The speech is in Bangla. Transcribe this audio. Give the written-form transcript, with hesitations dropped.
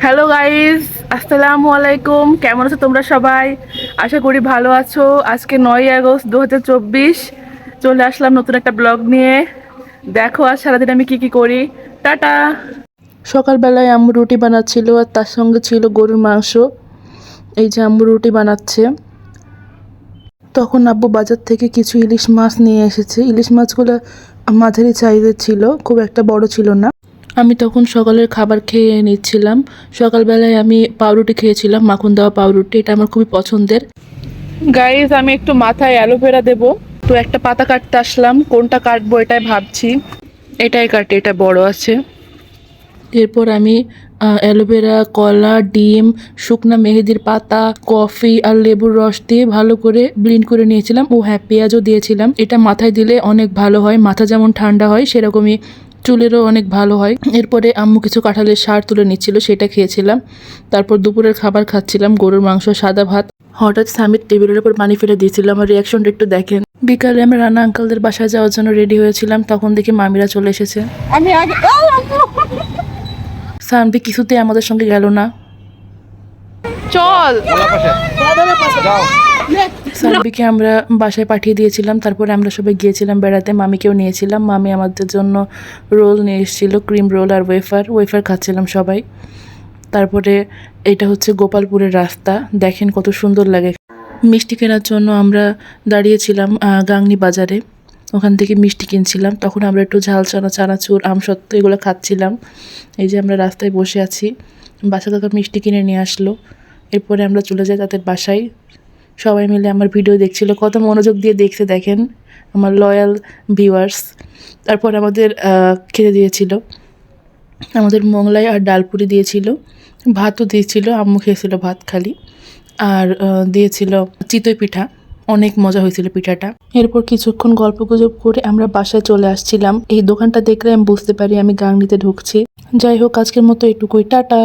হ্যালো গাইস, আসসালামু আলাইকুম। কেমন আছো তোমরা সবাই? আশা করি ভালো আছো। আজকে 9ই আগস্ট 2024 চলে আসলাম নতুন একটা ব্লগ নিয়ে। দেখো আজ সারাদিন আমি কি করি। টাটা। সকালবেলায় আম্মু রুটি বানাচ্ছিল আর তার সঙ্গে ছিল গরুর মাংস। এই যে আম্মু রুটি বানাচ্ছে। তখন আব্বু বাজার থেকে কিছু ইলিশ মাছ নিয়ে এসেছে। ইলিশ মাছগুলো মাঝারি সাইজের ছিল, খুব একটা বড় ছিল না। আমি তখন সকালের খাবার খেয়ে নিচ্ছিলাম। সকালবেলায় আমি পাউরুটি খেয়েছিলাম, মাখন দেওয়া পাউরুটি। এটা আমার খুবই পছন্দের। গাইজ, আমি একটু মাথায় অ্যালোভেরা দেব, তো একটা পাতা কাটতে আসলাম। কোনটা কাটবো এটাই ভাবছি। এটাই কাটে, এটা বড় আছে। এরপর আমি অ্যালোভেরা, কলা, ডিম, শুকনা মেহেদির পাতা, কফি আর লেবুর রস দিয়ে ভালো করে ব্লেন্ড করে নিয়েছিলাম। ও হ্যাঁ, পেঁয়াজও দিয়েছিলাম। এটা মাথায় দিলে অনেক ভালো হয়, মাথা যেমন ঠান্ডা হয় সেরকমই চুলেরও অনেক ভালো হয়। এরপরে আম্মু কিছু কাঁঠালের সার তুলে নিচ্ছিল, সেটা খেয়েছিলাম। তারপর দুপুরের খাবার খাচ্ছিলাম, গরুর মাংস, সাদা ভাত। হঠাৎ স্বামীর টেবিলের উপর পানি ফেলে দিয়েছিল, আমার রিয়াকশনটা একটু দেখেন। বিকালে আমরা রানা আঙ্কেলদের বাসায় যাওয়ার জন্য রেডি হয়েছিলাম, তখন দেখি মামিরা চলে এসেছে। আমি আগে সানভি কিছুতে আমাদের সঙ্গে গেল না। চল, সানভিকে আমরা বাসায় পাঠিয়ে দিয়েছিলাম। তারপরে আমরা সবাই গিয়েছিলাম বেড়াতে, মামিকেও নিয়েছিলাম। মামি আমাদের জন্য রোল নিয়ে এসেছিলো, ক্রিম রোল আর ওয়েফার খাচ্ছিলাম সবাই। তারপরে এটা হচ্ছে গোপালপুরের রাস্তা, দেখেন কত সুন্দর লাগে। মিষ্টি কেনার জন্য আমরা দাঁড়িয়েছিলাম গাংনী বাজারে। ওখান থেকে মিষ্টি কিনছিলাম। তখন আমরা একটু ঝাল চানা, চানাচুর, আমসত্ত্ব এগুলো খাচ্ছিলাম। এই যে আমরা রাস্তায় বসে আছি, বাসা কাকা মিষ্টি কিনে নিয়ে আসলো। এরপরে আমরা চলে যাই তাদের বাসায়। সবাই মিলে আমার ভিডিও দেখছিল, কত মনোযোগ দিয়ে দেখতে দেখেন আমার লয়াল ভিউয়ার্স। তারপর আমাদের খেতে দিয়েছিল, আমাদের মোগলাই আর ডালপুরি দিয়েছিল, ভাতও দিয়েছিল। আম্মু খেয়েছিল ভাত খালি, আর দিয়েছিল চিতই পিঠা। অনেক মজা হয়েছিল পিঠাটা। এরপর কিছুক্ষণ গল্পগুজব করে আমরা বাসায় চলে আসছিলাম। এই দোকানটা দেখলে আমি বুঝতে পারি আমি গাংনীতে ঢুকছি। যাই হোক, আজকের মতো এটুকুই, টাটা।